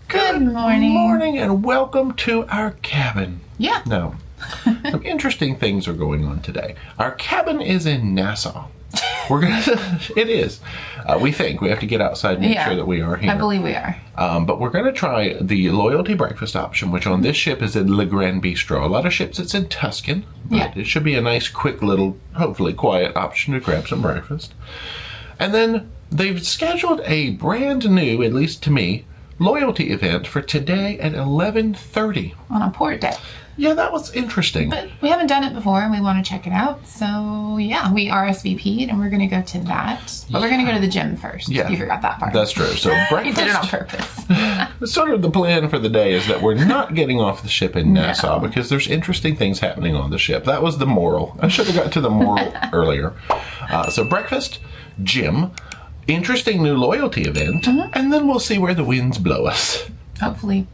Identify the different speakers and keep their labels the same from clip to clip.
Speaker 1: Good morning.
Speaker 2: Good morning and welcome to our cabin.
Speaker 1: Yeah.
Speaker 2: No. Some interesting things are going on today. Our cabin is in Nassau. It is. We think. We have to get outside and make sure that we are here.
Speaker 1: I believe we are.
Speaker 2: But we're going to try the loyalty breakfast option, which on this ship is in Le Grand Bistro. A lot of ships it's in Tuscan, but it should be a nice, quick little, hopefully quiet option to grab some breakfast. And then they've scheduled a brand new, at least to me, loyalty event for today at 11:30.
Speaker 1: On a port day.
Speaker 2: Yeah, that was interesting.
Speaker 1: But we haven't done it before and we want to check it out. So, yeah, we RSVP'd and we're going to go to that. But we're going to go to the gym first.
Speaker 2: Yeah.
Speaker 1: You forgot that part.
Speaker 2: That's true. So breakfast.
Speaker 1: You did it on purpose.
Speaker 2: Sort of the plan for the day is that we're not getting off the ship in Nassau because there's interesting things happening on the ship. That was the moral. I should have got to the moral earlier. So breakfast, gym, interesting new loyalty event, and then we'll see where the winds blow us.
Speaker 1: Hopefully,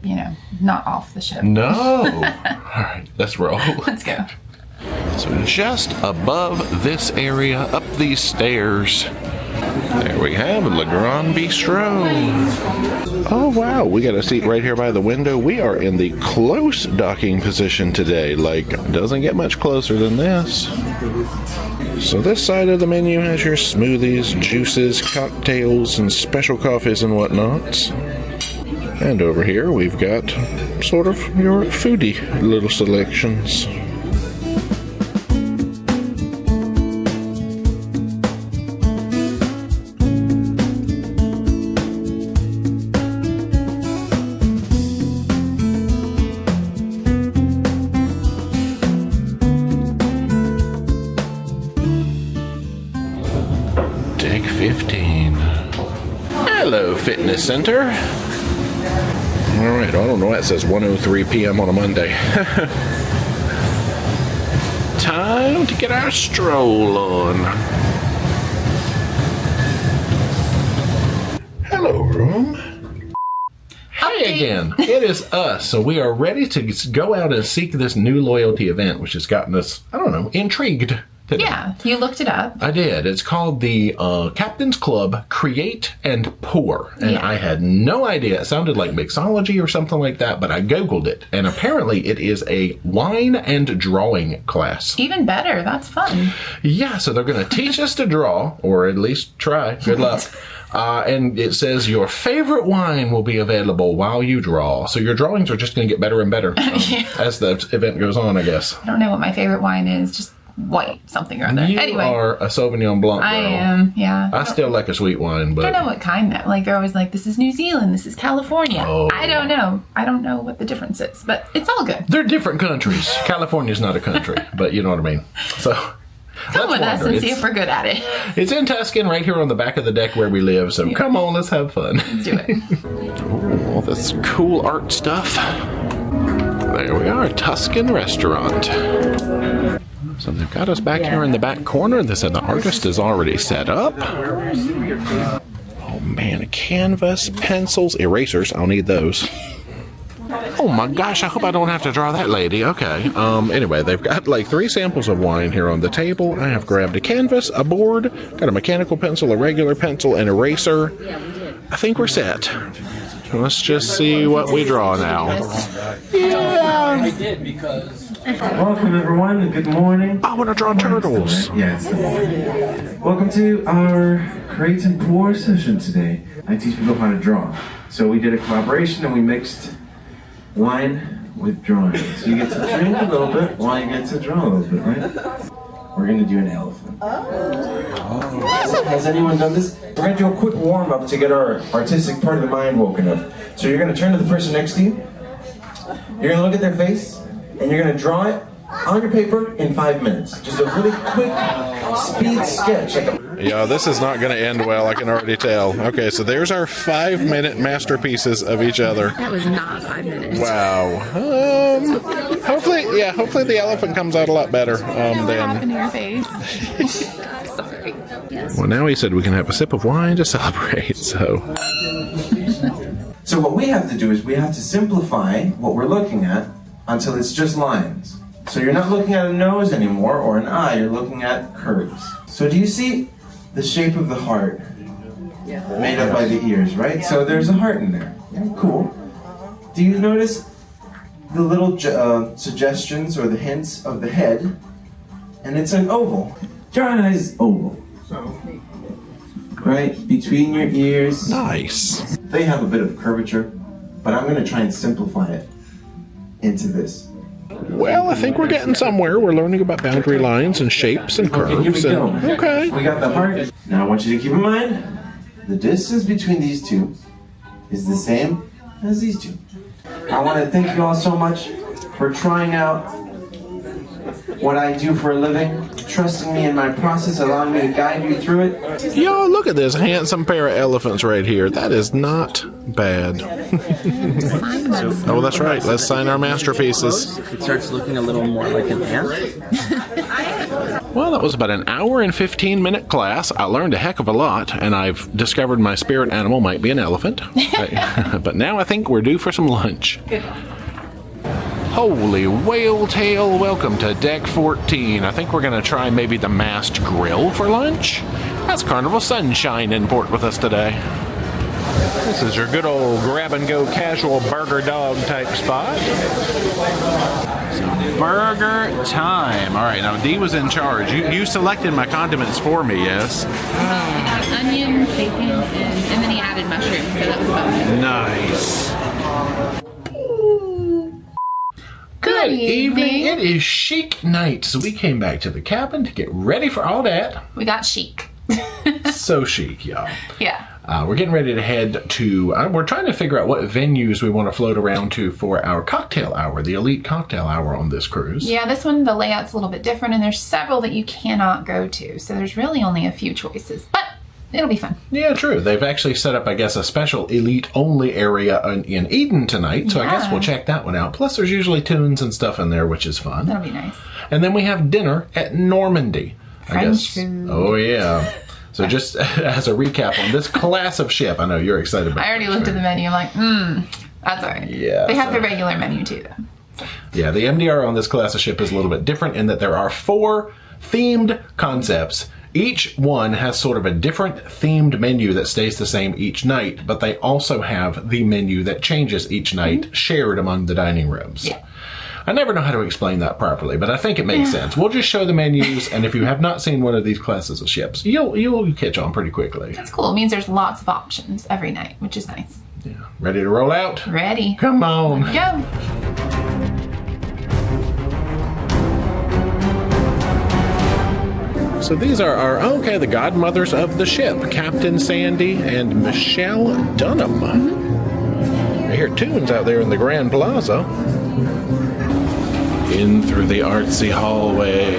Speaker 1: not off the ship.
Speaker 2: No. All right, let's roll.
Speaker 1: Let's go.
Speaker 2: So just above this area, up these stairs, there we have Le Grand Bistro. Oh wow, we got a seat right here by the window. We are in the close docking position today. Like, doesn't get much closer than this. So this side of the menu has your smoothies, juices, cocktails, and special coffees and whatnots. And over here we've got sort of your foodie little selections. Deck 15. Hello, Fitness Center. All right, I don't know why it says 1:03 p.m. on a Monday. Time to get our stroll on. Hello, room. Hey again. It is us. So we are ready to go out and seek this new loyalty event, which has gotten us, I don't know, intrigued today.
Speaker 1: Yeah, you looked it up.
Speaker 2: I did. It's called the Captain's Club Create and Pour. And I had no idea. It sounded like mixology or something like that, but I Googled it. And apparently it is a wine and drawing class.
Speaker 1: Even better. That's fun.
Speaker 2: Yeah, so they're going to teach us to draw, or at least try. Good luck. And it says your favorite wine will be available while you draw. So your drawings are just going to get better and better as the event goes on, I guess.
Speaker 1: I don't know what my favorite wine is. Just white something or other. Anyway,
Speaker 2: are a Sauvignon Blanc girl.
Speaker 1: I am, yeah.
Speaker 2: I still like a sweet wine, but
Speaker 1: I don't know what kind that. Like, they're always like, this is New Zealand, this is California.
Speaker 2: Oh.
Speaker 1: I don't know. I don't know what the difference is, but it's all good.
Speaker 2: They're different countries. California's not a country, but you know what I mean. So
Speaker 1: come with us and see if we're good at it.
Speaker 2: It's in Tuscan, right here on the back of the deck where we live. So come on, let's have fun.
Speaker 1: Let's do it.
Speaker 2: Oh, all this cool art stuff. There we are, Tuscan restaurant. So they've got us back here in the back corner. They said the artist is already set up. Oh man, canvas, pencils, erasers. I'll need those. Oh my gosh, I hope I don't have to draw that lady. Okay. Anyway, they've got like 3 samples of wine here on the table. I have grabbed a canvas, a board, got a mechanical pencil, a regular pencil, an eraser. I think we're set. Let's just see what we draw now. Yeah.
Speaker 3: I did because. Welcome everyone, and good morning.
Speaker 2: I want to draw turtles.
Speaker 3: Yes. Welcome to our Create and Pour session today. I teach people how to draw. So we did a collaboration and we mixed wine with drawing. So you get to drink a little bit while you get to draw a little bit, right? We're going to do an elephant. Oh. Has anyone done this? We're going to do a quick warm-up to get our artistic part of the mind woken up. So you're going to turn to the person next to you. You're going to look at their face. And you're going to draw it on your paper in 5 minutes. Just a really quick speed sketch.
Speaker 2: Yeah, this is not going to end well, I can already tell. Okay, so there's our 5-minute masterpieces of each other.
Speaker 1: That was not 5 minutes.
Speaker 2: Wow. Hopefully the elephant comes out a lot better.
Speaker 1: What happened to your face? Sorry. Yes.
Speaker 2: Well, now he said we can have a sip of wine to celebrate, so.
Speaker 3: So what we have to do is we have to simplify what we're looking at until it's just lines. So you're not looking at a nose anymore or an eye, you're looking at curves. So do you see the shape of the heart? Yeah. Made up by the ears, right? Yeah. So there's a heart in there. Yeah, cool. Do you notice the little suggestions or the hints of the head? And it's an oval. Your eyes oval. Right between your ears.
Speaker 2: Nice.
Speaker 3: They have a bit of curvature, but I'm going to try and simplify it into this.
Speaker 2: Well, I think we're getting somewhere. We're learning about boundary lines and shapes and curves.
Speaker 3: Okay, here we go.
Speaker 2: Okay.
Speaker 3: We got the heart. Now I want you to keep in mind, the distance between these two is the same as these two. I want to thank you all so much for trying out what I do for a living, trusting me in my process, allowing me to guide you through it.
Speaker 2: Yo, look at this handsome pair of elephants right here. That is not bad. Oh, that's right. Let's sign our masterpieces.
Speaker 4: It starts looking a little more like an ant.
Speaker 2: Well, that was about an hour and 15-minute class. I learned a heck of a lot, and I've discovered my spirit animal might be an elephant. But now I think we're due for some lunch. Holy whale tail, welcome to deck 14. I think we're going to try maybe the masked grill for lunch. That's Carnival Sunshine in port with us today. This is your good old grab-and-go casual burger dog type spot. So burger time. All right, now Dee was in charge. You selected my condiments for me, yes?
Speaker 1: Onion, bacon, and then he added mushrooms, so that was about it.
Speaker 2: Nice. Good evening. It is chic night, so we came back to the cabin to get ready for all that.
Speaker 1: We got chic.
Speaker 2: So chic, y'all.
Speaker 1: Yeah.
Speaker 2: We're getting ready to head to, we're trying to figure out what venues we want to float around to for our cocktail hour, the elite cocktail hour on this cruise.
Speaker 1: Yeah, this one, the layout's a little bit different, and there's several that you cannot go to, so there's really only a few choices, but it'll be fun.
Speaker 2: Yeah, true. They've actually set up, I guess, a special elite-only area in Eden tonight, so I guess we'll check that one out. Plus, there's usually tunes and stuff in there, which is fun.
Speaker 1: That'll be nice.
Speaker 2: And then we have dinner at Normandie.
Speaker 1: French food.
Speaker 2: Oh, yeah. So just as a recap on this class of ship, I know you're excited about it.
Speaker 1: I already looked at the menu. I'm like, that's all right.
Speaker 2: Yeah.
Speaker 1: They have the regular menu, too, though.
Speaker 2: Yeah, the MDR on this class of ship is a little bit different in that there are 4 themed concepts. Each one has sort of a different themed menu that stays the same each night, but they also have the menu that changes each night, shared among the dining rooms.
Speaker 1: Yeah.
Speaker 2: I never know how to explain that properly, but I think it makes sense. We'll just show the menus, and if you have not seen one of these classes of ships, you'll catch on pretty quickly.
Speaker 1: That's cool. It means there's lots of options every night, which is nice.
Speaker 2: Yeah. Ready to roll out?
Speaker 1: Ready.
Speaker 2: Come on.
Speaker 1: Go.
Speaker 2: So these are the godmothers of the ship, Captain Sandy and Michelle Dunham. I hear tunes out there in the Grand Plaza. In through the artsy hallway.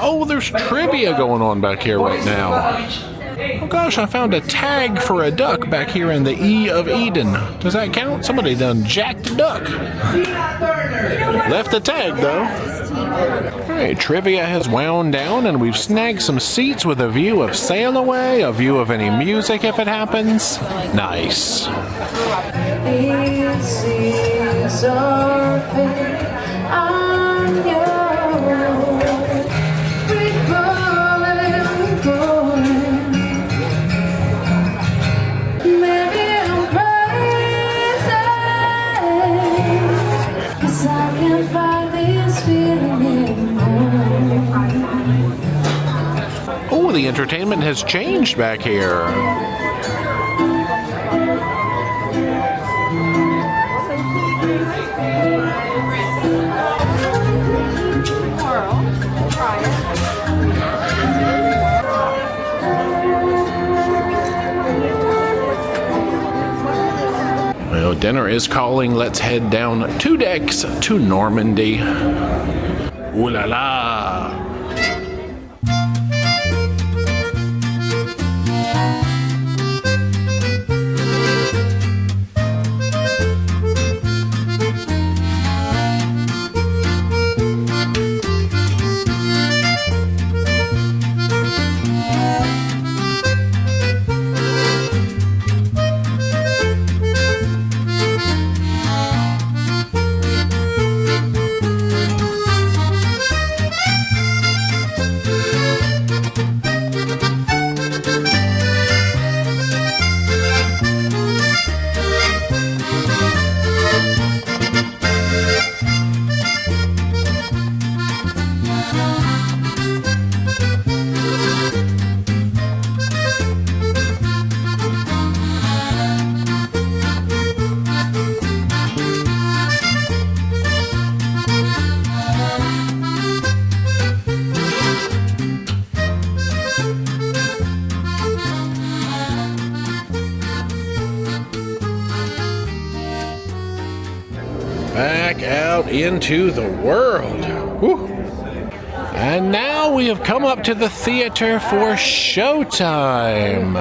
Speaker 2: Oh, there's trivia going on back here right now. Oh gosh, I found a tag for a duck back here in the E of Eden. Does that count? Somebody done jacked the duck. Left the tag though. Alright, trivia has wound down and we've snagged some seats with a view of Sail Away, a view of any music if it happens. Nice. Oh, the entertainment has changed back here. Well, dinner is calling. Let's head down 2 decks to Normandie. Ooh la la! out into the world. Whew. And now we have come up to the theater for showtime.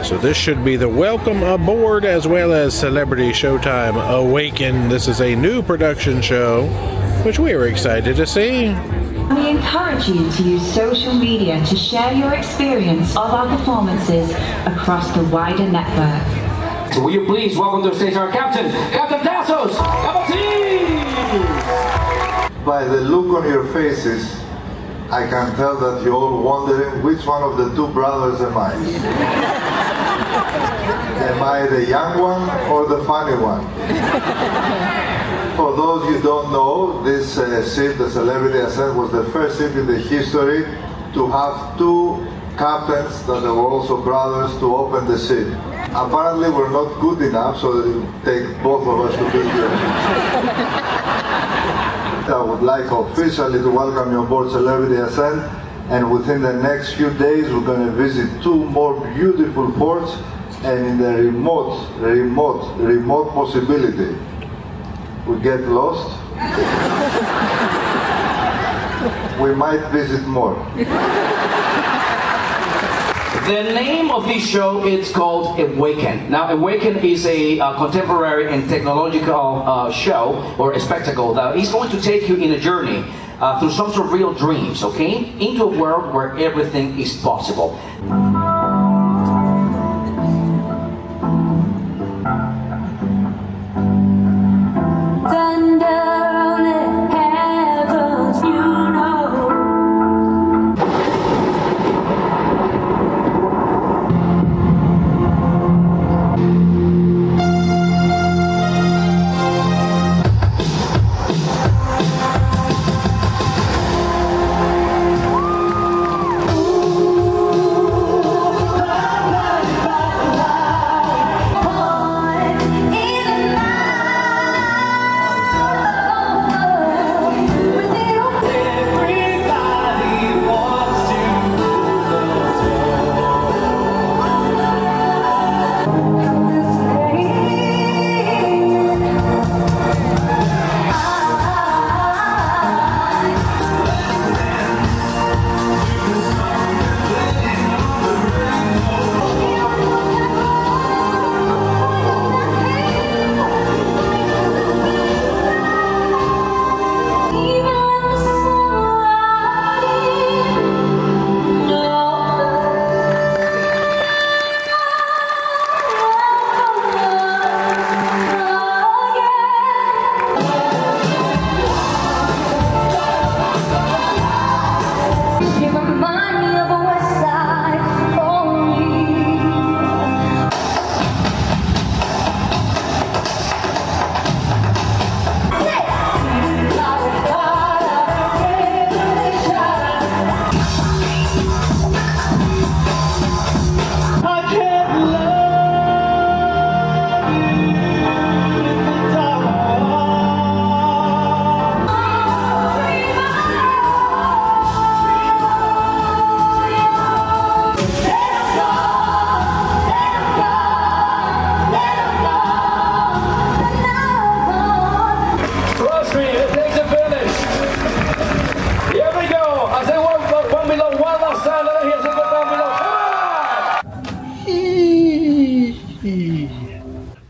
Speaker 2: So this should be the welcome aboard as well as Celebrity Showtime Awaken. This is a new production show, which we are excited to see.
Speaker 5: We encourage you to use social media to share your experience of our performances across the wider network.
Speaker 6: So will you please welcome to the stage our Captain Tassos!
Speaker 7: By the look on your faces, I can tell that you're all wondering which one of the two brothers am I. Am I the young one or the funny one? For those you don't know, this ship, the Celebrity Ascent, was the first ship in the history to have two captains that were also brothers to open the ship. Apparently we're not good enough, so it will take both of us to be here. I would like officially to welcome you on board Celebrity Ascent, and within the next few days we're going to visit two more beautiful ports, and in the remote possibility we get lost, we might visit more.
Speaker 6: The name of this show is called Awaken. Now, Awaken is a contemporary and technological show or a spectacle that is going to take you in a journey through some sort of real dreams, okay? Into a world where everything is possible.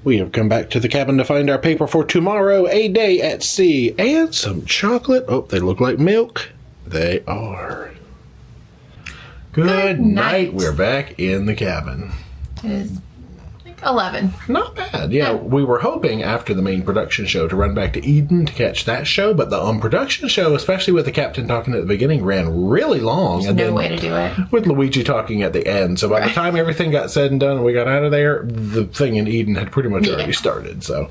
Speaker 2: We have come back to the cabin to find our paper for tomorrow, a day at sea, and some chocolate. Oh, they look like milk. They are. Good night. We're back in the cabin.
Speaker 1: It is like 11.
Speaker 2: Not bad. Yeah, we were hoping after the main production show to run back to Eden to catch that show, but the production show, especially with the captain talking at the beginning, ran really long.
Speaker 1: There's no way to do it.
Speaker 2: With Luigi talking at the end. So by the time everything got said and done and we got out of there, the thing in Eden had pretty much already started. So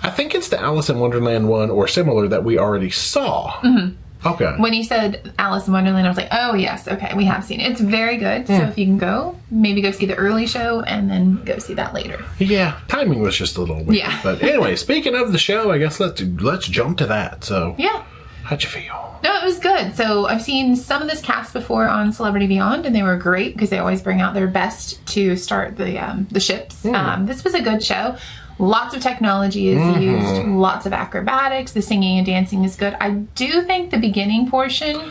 Speaker 2: I think it's the Alice in Wonderland one or similar that we already saw. Mm-hmm. Okay.
Speaker 1: When you said Alice in Wonderland, I was like, oh, yes, okay, we have seen it. It's very good. So if you can go, maybe go see the early show and then go see that later.
Speaker 2: Yeah, timing was just a little weird.
Speaker 1: Yeah.
Speaker 2: But anyway, speaking of the show, I guess let's jump to that. So
Speaker 1: yeah.
Speaker 2: How'd you feel?
Speaker 1: No, it was good. So I've seen some of this cast before on Celebrity Beyond, and they were great because they always bring out their best to start the ships. This was a good show. Lots of technology is used, lots of acrobatics. The singing and dancing is good. I do think the beginning portion,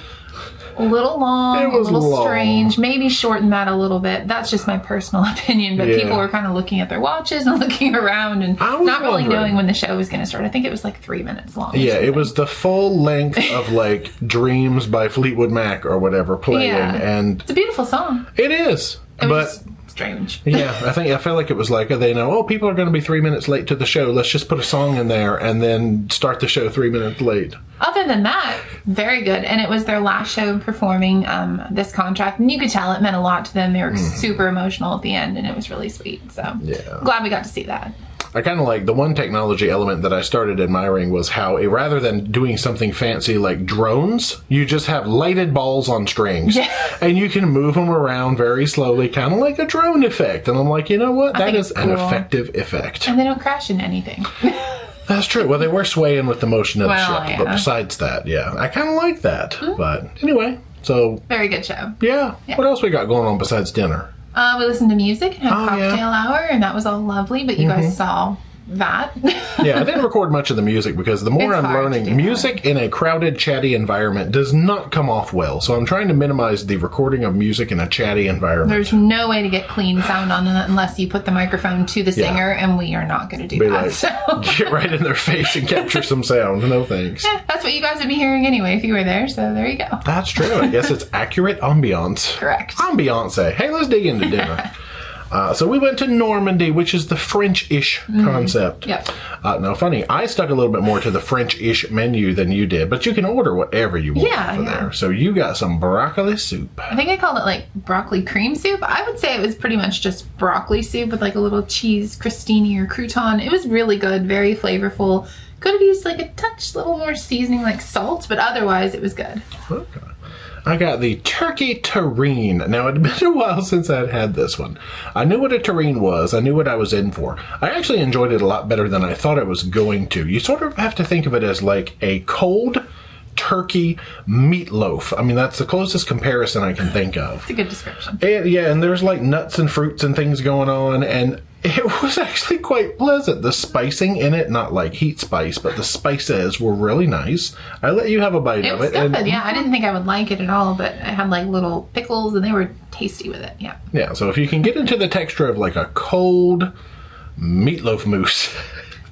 Speaker 1: a little long, a little strange, maybe shorten that a little bit. That's just my personal opinion, but people were kind of looking at their watches and looking around and not really knowing when the show was going to start. I think it was like 3 minutes long.
Speaker 8: Yeah, it was the full length of like Dreams by Fleetwood Mac or whatever playing. And
Speaker 1: it's a beautiful song.
Speaker 8: It is.
Speaker 1: But strange.
Speaker 8: I feel like it was like they know, people are going to be 3 minutes late to the show. Let's just put a song in there and then start the show 3 minutes late.
Speaker 1: Other than that, very good. And it was their last show performing this contract. And you could tell it meant a lot to them. They were super emotional at the end, and it was really sweet. So glad we got to see that.
Speaker 8: I kind of like the one technology element that I started admiring was how rather than doing something fancy like drones, you just have lighted balls on strings and you can move them around very slowly, kind of like a drone effect. And I'm like, you know what? That is an effective effect.
Speaker 1: And they don't crash into anything.
Speaker 8: That's true. Well, they were swaying with the motion of the ship. But besides that, I kind of like that. But anyway, so.
Speaker 1: Very good show.
Speaker 8: Yeah. What else we got going on besides dinner?
Speaker 1: We listened to music and had cocktail hour, and that was all lovely, but you guys saw that. I
Speaker 8: didn't record much of the music because the more I'm learning, music in a crowded, chatty environment does not come off well. So I'm trying to minimize the recording of music in a chatty environment.
Speaker 1: There's no way to get clean sound on it unless you put the microphone to the singer, and we are not going to do that.
Speaker 8: Like, get right in their face and capture some sound. No thanks.
Speaker 1: Yeah, that's what you guys would be hearing anyway if you were there, so there you go.
Speaker 8: That's true. I guess it's accurate ambiance.
Speaker 1: Correct.
Speaker 8: Ambiance. Hey, let's dig into dinner. So we went to Normandie, which is the French-ish concept.
Speaker 1: Yep.
Speaker 8: Now, funny, I stuck a little bit more to the French-ish menu than you did, but you can order whatever you want for there. So you got some broccoli soup.
Speaker 1: I think I called it like broccoli cream soup. I would say it was pretty much just broccoli soup with like a little cheese crostini or crouton. It was really good, very flavorful. Could have used like a little more seasoning like salt, but otherwise it was good.
Speaker 8: Okay. I got the turkey terrine. Now, it had been a while since I'd had this one. I knew what a terrine was. I knew what I was in for. I actually enjoyed it a lot better than I thought I was going to. You sort of have to think of it as like a cold turkey meatloaf. I mean, that's the closest comparison I can think of.
Speaker 1: It's a good description.
Speaker 8: And there's like nuts and fruits and things going on, and it was actually quite pleasant. The spicing in it, not like heat spice, but the spices were really nice. I let you have a bite of it.
Speaker 1: It was good, I didn't think I would like it at all, but I had like little pickles, and they were tasty with it,
Speaker 8: Yeah, so if you can get into the texture of like a cold meatloaf mousse,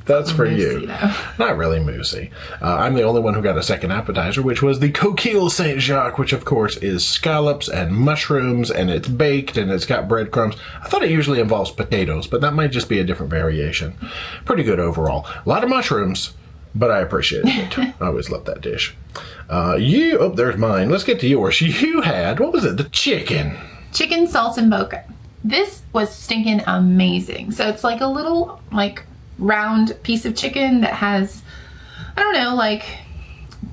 Speaker 8: that's for you.
Speaker 1: Though.
Speaker 8: Not really moussey. I'm the only one who got a second appetizer, which was the coquille Saint-Jacques, which of course is scallops and mushrooms, and it's baked and it's got breadcrumbs. I thought it usually involves potatoes, but that might just be a different variation. Pretty good overall. A lot of mushrooms, but I appreciated it. I always love that dish. There's mine. Let's get to yours. You had, what was it? The chicken.
Speaker 1: Chicken saltimbocca. This was stinking amazing. So it's like a little, like, round piece of chicken that has, I don't know, like,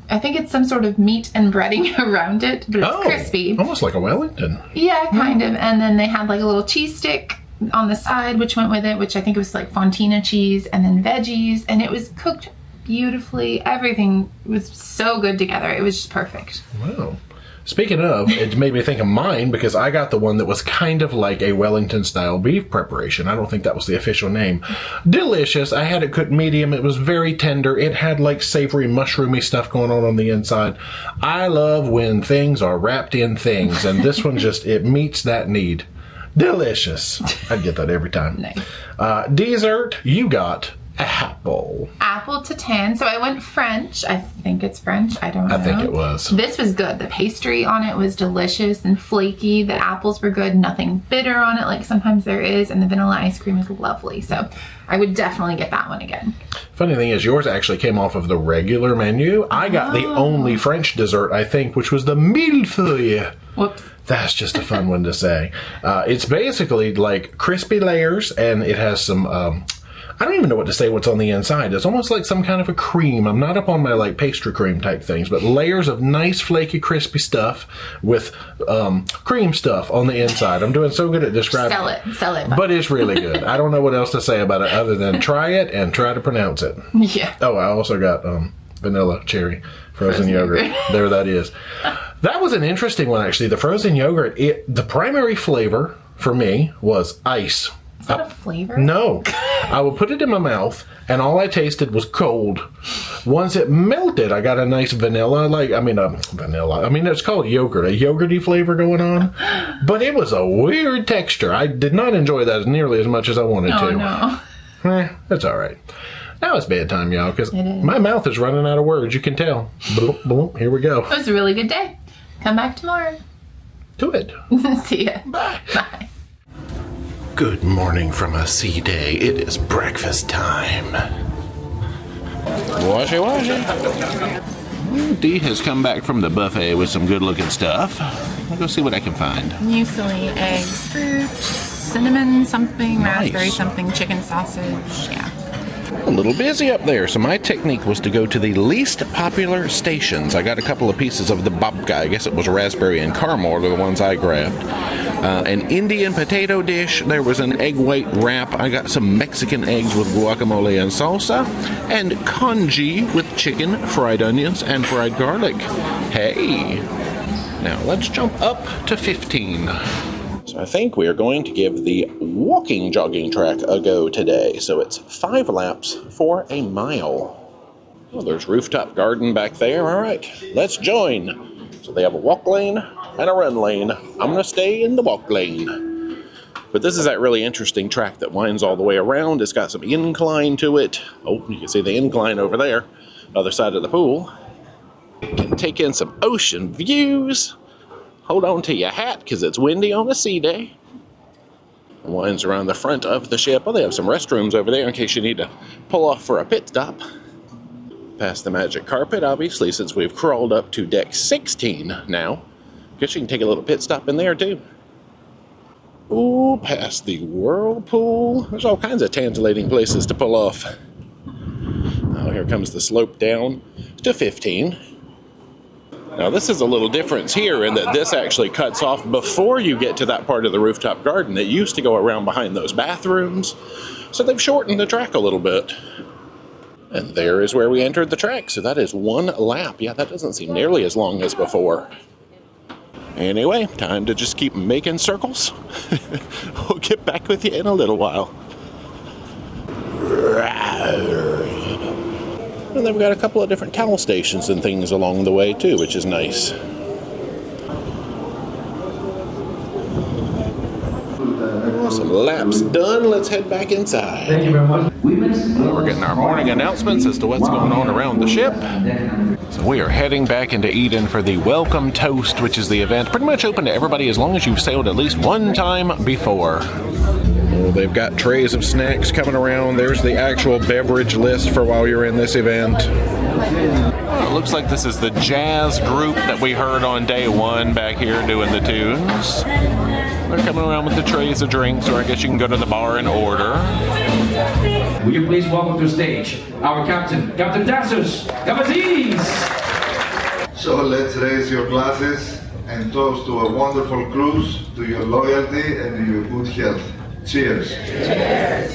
Speaker 1: I think it's some sort of meat and breading around it, but it's crispy.
Speaker 8: Almost like a Wellington.
Speaker 1: Yeah, kind of. And then they had like a little cheese stick on the side, which went with it, which I think was like fontina cheese, and then veggies, and it was cooked beautifully. Everything was so good together. It was just perfect.
Speaker 8: Wow. Speaking of, it made me think of mine because I got the one that was kind of like a Wellington-style beef preparation. I don't think that was the official name. Delicious. I had it cooked medium. It was very tender. It had like savory, mushroomy stuff going on the inside. I love when things are wrapped in things, and this one it meets that need. Delicious. I'd get that every time.
Speaker 1: Nice.
Speaker 8: Dessert, you got apple.
Speaker 1: Apple tatin. So I went French. I think it's French. I don't know.
Speaker 8: I think it was.
Speaker 1: This was good. The pastry on it was delicious and flaky. The apples were good. Nothing bitter on it like sometimes there is. And the vanilla ice cream is lovely. So I would definitely get that one again.
Speaker 8: Funny thing is, yours actually came off of the regular menu. I got the only French dessert, I think, which was the millefeuille.
Speaker 1: Whoops.
Speaker 8: That's just a fun one to say. It's basically like crispy layers, and it has some... I don't even know what to say what's on the inside. It's almost like some kind of a cream. I'm not up on my like pastry cream type things, but layers of nice flaky crispy stuff with cream stuff on the inside. I'm doing so good at describing
Speaker 1: Sell it.
Speaker 8: But it's really good. I don't know what else to say about it other than try it and try to pronounce it.
Speaker 1: Yeah.
Speaker 8: Oh, I also got vanilla cherry frozen yogurt. There that is. That was an interesting one actually. The frozen yogurt, the primary flavor for me was ice.
Speaker 1: Is that a flavor?
Speaker 8: No. I would put it in my mouth, and all I tasted was cold. Once it melted, I got a nice vanilla, it's called yogurt, a yogurty flavor going on. But it was a weird texture. I did not enjoy that nearly as much as I wanted to.
Speaker 1: No.
Speaker 8: That's all right. Now it's bedtime, y'all, because my mouth is running out of words. You can tell. Bloop, bloop, here we go.
Speaker 1: It was a really good day. Come back tomorrow.
Speaker 8: Do it.
Speaker 1: See ya.
Speaker 8: Bye.
Speaker 1: Bye.
Speaker 2: Good morning from a sea day. It is breakfast time. Washy, washy. Dee has come back from the buffet with some good looking stuff. I'll go see what I can find.
Speaker 9: Muesli, eggs, fruit, cinnamon something,
Speaker 2: Nice.
Speaker 9: raspberry something, chicken sausage, yeah.
Speaker 2: A little busy up there, so my technique was to go to the least popular stations. I got a couple of pieces of the babka. I guess it was raspberry and caramel are the ones I grabbed. An Indian potato dish. There was an egg white wrap. I got some Mexican eggs with guacamole and salsa. And congee with chicken, fried onions, and fried garlic. Hey! Now let's jump up to 15. So I think we are going to give the walking jogging track a go today. So it's 5 laps for a mile. Oh, there's rooftop garden back there. All right, let's join. So they have a walk lane and a run lane. I'm going to stay in the walk lane. But this is that really interesting track that winds all the way around. It's got some incline to it. Oh, you can see the incline over there, other side of the pool. You can take in some ocean views. Hold on to your hat because it's windy on a sea day. It winds around the front of the ship. Oh, they have some restrooms over there in case you need to pull off for a pit stop. Past the magic carpet, obviously, since we've crawled up to deck 16 now. Guess you can take a little pit stop in there too. Ooh, past the whirlpool. There's all kinds of tantalating places to pull off. Oh, here comes the slope down to 15. Now this is a little difference here in that this actually cuts off before you get to that part of the rooftop garden. It used to go around behind those bathrooms, so they've shortened the track a little bit. And there is where we entered the track, so that is 1 lap. Yeah, that doesn't seem nearly as long as before. Anyway, time to just keep making circles. We'll get back with you in a little while. And they've got a couple of different towel stations and things along the way too, which is nice. Some laps done. Let's head back inside.
Speaker 6: Thank you very much.
Speaker 2: We're getting our morning announcements as to what's going on around the ship. So we are heading back into Eden for the Welcome Toast, which is the event pretty much open to everybody as long as you've sailed at least one time before. Oh, they've got trays of snacks coming around. There's the actual beverage list for while you're in this event. Oh, it looks like this is the jazz group that we heard on day 1 back here doing the tunes. They're coming around with the trays of drinks, or I guess you can go to the bar and order.
Speaker 6: Will you please welcome to stage our captain, Captain Tassus Cavazis.
Speaker 7: So let's raise your glasses and toast to a wonderful cruise, to your loyalty and your good health. Cheers. Cheers.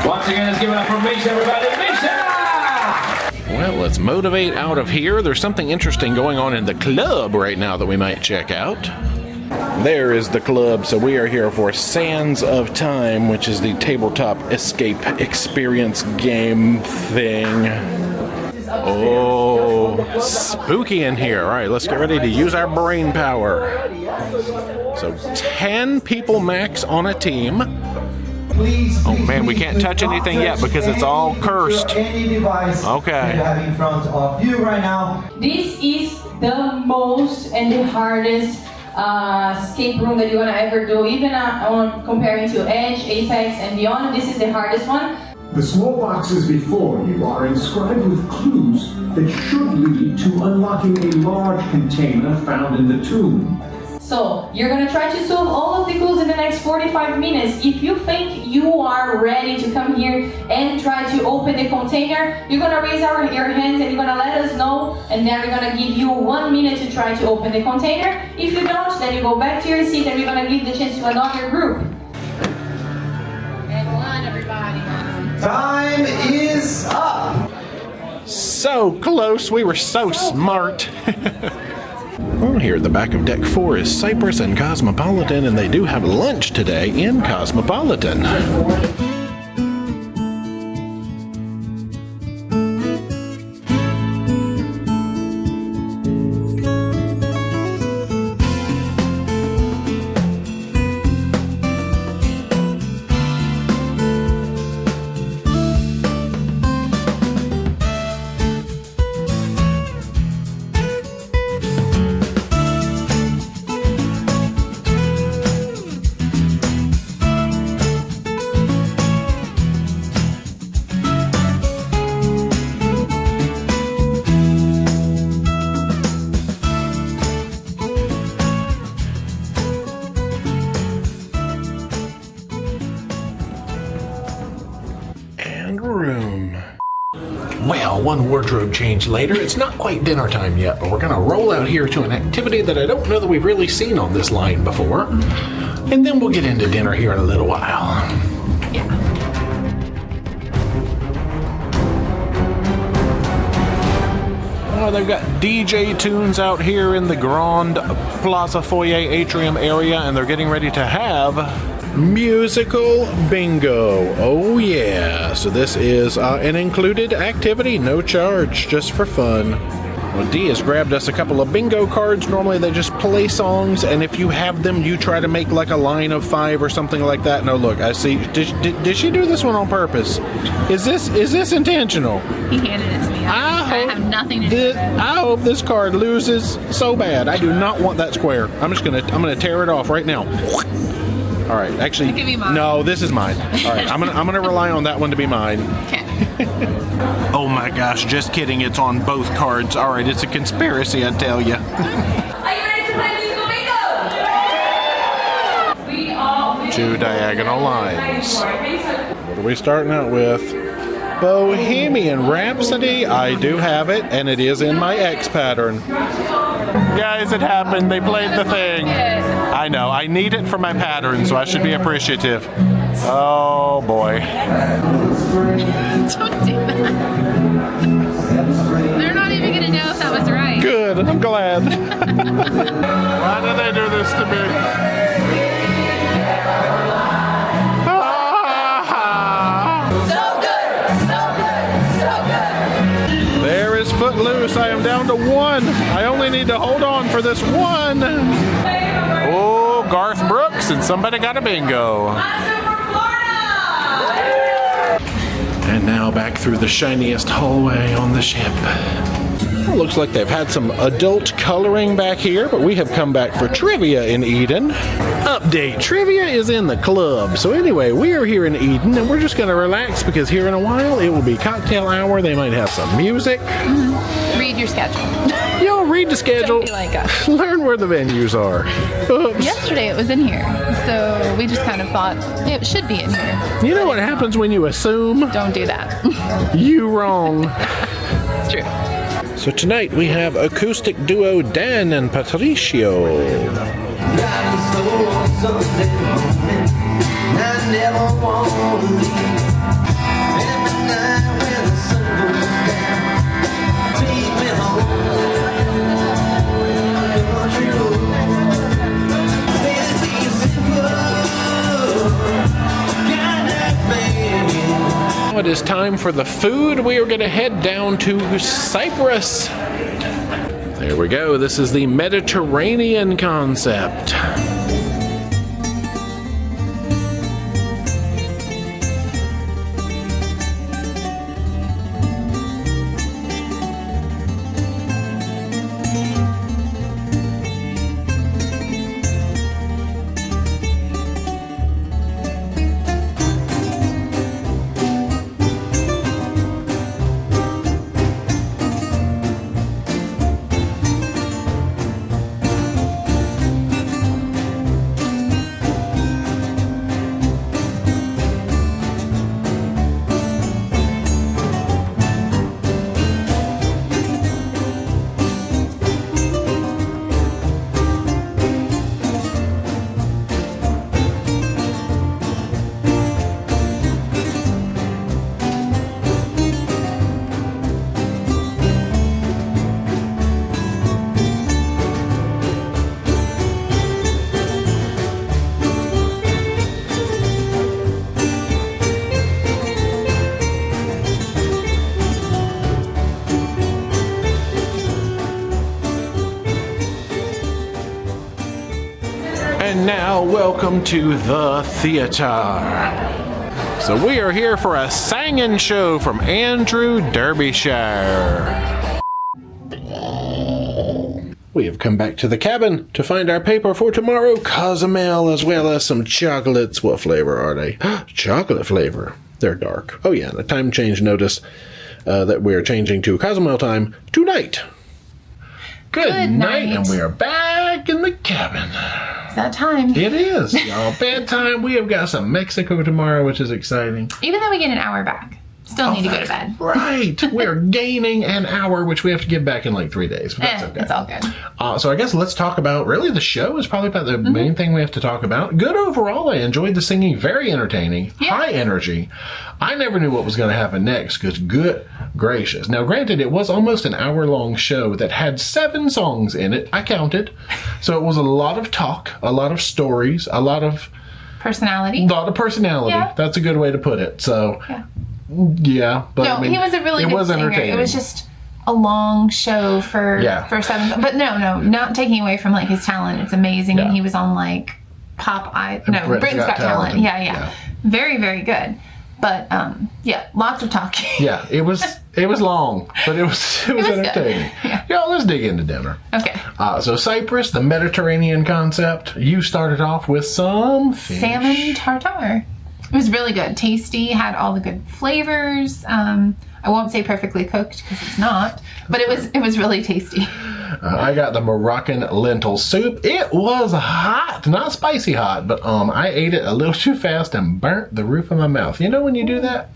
Speaker 6: Once again, let's give it up for Misha, everybody. Misha!
Speaker 2: Well, let's motivate out of here. There's something interesting going on in the club right now that we might check out. There is the club, so we are here for Sands of Time, which is the tabletop escape experience game thing. Oh, spooky in here. All right, let's get ready to use our brain power. So 10 people max on a team. Oh man, we can't touch anything yet because it's all cursed. Okay.
Speaker 10: In front of you right now.
Speaker 11: This is the most and the hardest escape room that you're gonna ever do. Even comparing to Edge, Apex, and beyond, this is the hardest one.
Speaker 12: The small boxes before you are inscribed with clues that should lead to unlocking a large container found in the tomb.
Speaker 11: So you're gonna try to solve all of the clues in the next 45 minutes. If you think you are ready to come here and try to open the container, you're gonna raise your hands and you're gonna let us know, and then we're gonna give you 1 minute to try to open the container. If you don't, then you go back to your seat and we're gonna give the chance to another group.
Speaker 1: And one, everybody.
Speaker 10: Time is up.
Speaker 2: So close. We were so smart. Well, here at the back of Deck 4 is Cyprus and Cosmopolitan, and they do have lunch today in Cosmopolitan. Well, one wardrobe change later, it's not quite dinner time yet, but we're gonna roll out here to an activity that I don't know that we've really seen on this line before. And then we'll get into dinner here in a little while. Oh, they've got DJ tunes out here in the Grand Plaza Foyer Atrium area, and they're getting ready to have musical bingo. Oh yeah, so this is an included activity, no charge, just for fun. Well, Dee has grabbed us a couple of bingo cards. Normally they just play songs, and if you have them, you try to make like a line of 5 or something like that. No, look, I see. Did she do this one on purpose? Is this intentional?
Speaker 1: He handed it to me. I have nothing to do with it.
Speaker 2: I hope this card loses so bad. I do not want that square. I'm gonna tear it off right now. All right, actually,
Speaker 1: give you mine.
Speaker 2: No, this is mine. All right, I'm gonna rely on that one to be mine.
Speaker 1: Okay.
Speaker 2: Oh my gosh, just kidding. It's on both cards. All right, it's a conspiracy, I tell you.
Speaker 11: Are you ready to play musical bingo? We all
Speaker 2: 2 diagonal lines. What are we starting out with? Bohemian Rhapsody. I do have it, and it is in my X pattern. Guys, it happened. They played the thing. I know. I need it for my pattern, so I should be appreciative. Oh, boy.
Speaker 1: Don't do that. They're not even going to know if that was right.
Speaker 2: Good. I'm glad. Why do they do this to me? There is Footloose. I am down to 1. I only need to hold on for this 1. Oh, Garth Brooks, and somebody got a bingo. And now back through the shiniest hallway on the ship. Well, looks like they've had some adult coloring back here, but we have come back for trivia in Eden. Update, trivia is in the club. So anyway, we are here in Eden, and we're just going to relax because here in a while it will be cocktail hour. They might have some music.
Speaker 1: Read your schedule.
Speaker 2: Y'all read the schedule.
Speaker 1: Don't be like us.
Speaker 2: Learn where the venues are. Oops.
Speaker 1: Yesterday it was in here, so we just kind of thought it should be in here.
Speaker 2: You know what happens when you assume?
Speaker 1: Don't do that.
Speaker 2: You wrong.
Speaker 1: It's true.
Speaker 2: So tonight we have acoustic duo Dan and Patricio. It is time for the food. We are going to head down to Cyprus. There we go. This is the Mediterranean concept. welcome to the theater. So we are here for a singing show from Andrew, Derbyshire. We have come back to the cabin to find our paper for tomorrow, Cozumel, as well as some chocolates. What flavor are they? Chocolate flavor. They're dark. Oh yeah, and a time change notice that we are changing to Cozumel time tonight. Good night, and we are back in the cabin.
Speaker 1: It's that time.
Speaker 2: It is, y'all. Bedtime. We have got some Mexico tomorrow, which is exciting.
Speaker 1: Even though we get an hour back, still need to go to bed.
Speaker 2: Right. We're gaining an hour, which we have to give back in like 3 days. But that's okay.
Speaker 1: It's all good.
Speaker 2: So I guess let's talk about, really, the show is probably about the main thing we have to talk about. Good overall. I enjoyed the singing. Very entertaining. Yeah. High energy. I never knew what was going to happen next, because good gracious. Now, granted, it was almost an hour-long show that had 7 songs in it. I counted. So it was a lot of talk, a lot of stories, a lot of...
Speaker 1: personality.
Speaker 2: A lot of personality. Yeah. That's a good way to put it. So... yeah, but
Speaker 1: no,
Speaker 2: I mean,
Speaker 1: he was a really good singer. It was just a long show for 7. But no, not taking away from like his talent. It's amazing, and he was on like Britain's Got Talent. Yeah, very, very good. But lots of talking.
Speaker 2: Yeah, it was long, but it was entertaining. Yeah, let's dig into dinner.
Speaker 1: Okay.
Speaker 2: So Cyprus, the Mediterranean concept. You started off with some fish.
Speaker 1: Salmon tartare. It was really good. Tasty, had all the good flavors. I won't say perfectly cooked because it's not, but it was really tasty.
Speaker 2: I got the Moroccan lentil soup. It was hot, not spicy hot, but I ate it a little too fast and burnt the roof of my mouth. You know when you do that?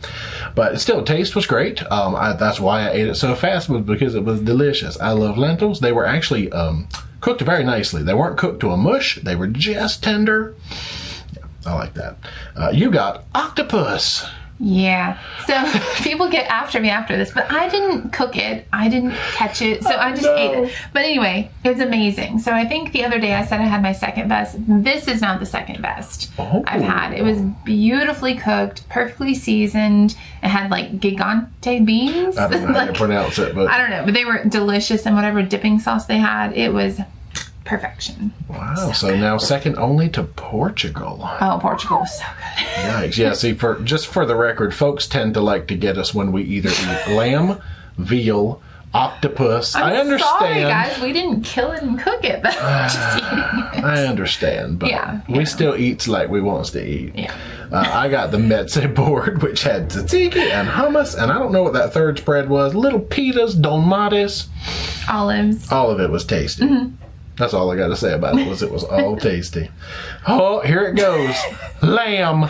Speaker 2: But still, taste was great. That's why I ate it so fast, was because it was delicious. I love lentils. They were actually cooked very nicely. They weren't cooked to a mush. They were just tender. I like that. You got octopus.
Speaker 1: Yeah. So people get after me after this, but I didn't cook it. I didn't catch it. So I just ate it. But anyway, it was amazing. So I think the other day I said I had my second best. This is not the second best I've had. It was beautifully cooked, perfectly seasoned. It had like gigante beans.
Speaker 2: I don't know how to pronounce it, but...
Speaker 1: I don't know, but they were delicious, and whatever dipping sauce they had, it was... perfection.
Speaker 2: Wow. So now second only to Portugal.
Speaker 1: Oh, Portugal was so good.
Speaker 2: Yikes. Yeah, see, for the record, folks tend to like to get us when we either eat lamb, veal, octopus. I understand.
Speaker 1: Sorry, guys. We didn't kill it and cook it, but just eating it.
Speaker 2: I understand, but we still eat like we want to eat. Yeah. I got the mezze board, which had tzatziki and hummus, and I don't know what that third spread was. Little pitas, dolmades.
Speaker 1: Olives.
Speaker 2: All of it was tasty. Mm-hmm. That's all I got to say about it, was all tasty. Oh, here it goes. Lamb.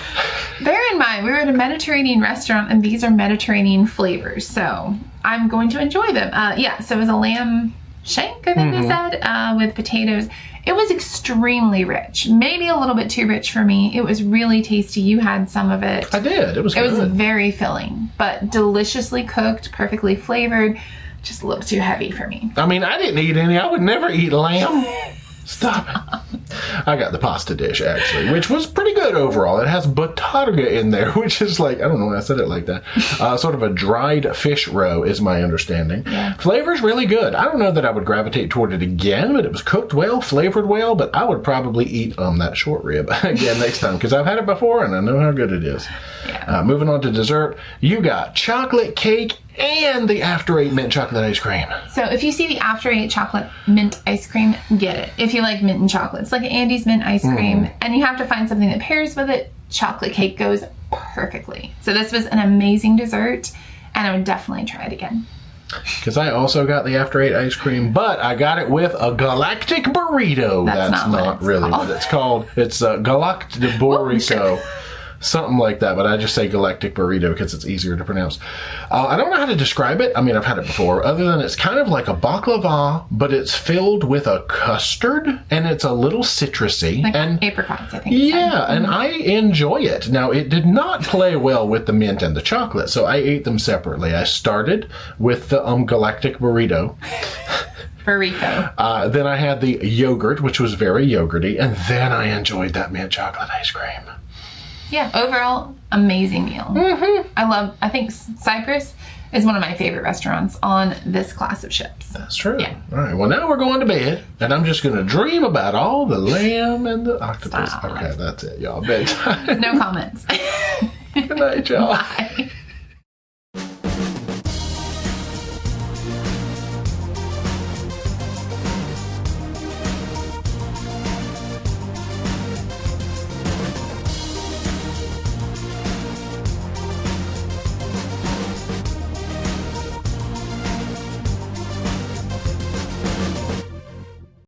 Speaker 1: Bear in mind, we were at a Mediterranean restaurant, and these are Mediterranean flavors, so I'm going to enjoy them. So it was a lamb shank, I think they said, with potatoes. It was extremely rich. Maybe a little bit too rich for me. It was really tasty. You had some of it.
Speaker 2: I did. It was good.
Speaker 1: It was very filling, but deliciously cooked, perfectly flavored. Just a little too heavy for me.
Speaker 2: I mean, I didn't eat any. I would never eat lamb. Stop it. I got the pasta dish, actually, which was pretty good overall. It has botarga in there, which is like, I don't know why I said it like that. Sort of a dried fish roe is my understanding. Yeah. Flavor's really good. I don't know that I would gravitate toward it again, but it was cooked well, flavored well, but I would probably eat that short rib again next time, because I've had it before and I know how good it is. Yeah. Moving on to dessert, you got chocolate cake and the After 8 mint chocolate ice cream.
Speaker 1: So if you see the After 8 chocolate mint ice cream, get it. If you like mint and chocolate. It's like an Andy's mint ice cream, and you have to find something that pairs with it. Chocolate cake goes perfectly. So this was an amazing dessert, and I would definitely try it again.
Speaker 2: Because I also got the After 8 ice cream, but I got it with a galactic burrito. That's not really what it's called. It's a galactic burrito. Something like that, but I just say galactic burrito because it's easier to pronounce. I don't know how to describe it. I mean, I've had it before, other than it's kind of like a baklava, but it's filled with a custard, and it's a little citrusy.
Speaker 1: Like
Speaker 2: and
Speaker 1: apricots, I think.
Speaker 2: Yeah, and I enjoy it. Now, it did not play well with the mint and the chocolate, so I ate them separately. I started with the galactic burrito.
Speaker 1: Burrito.
Speaker 2: Then I had the yogurt, which was very yogurty, and then I enjoyed that mint chocolate ice cream.
Speaker 1: Yeah, overall, amazing meal. I think Cyprus, It's one of my favorite restaurants on this class of ships.
Speaker 8: That's true.
Speaker 1: Yeah.
Speaker 8: All right. Well, now we're going to bed, and I'm just going to dream about all the lamb and the octopus.
Speaker 1: Stop.
Speaker 8: Okay, that's it, y'all. Bedtime.
Speaker 1: No comments.
Speaker 8: Good night, y'all.
Speaker 1: Bye.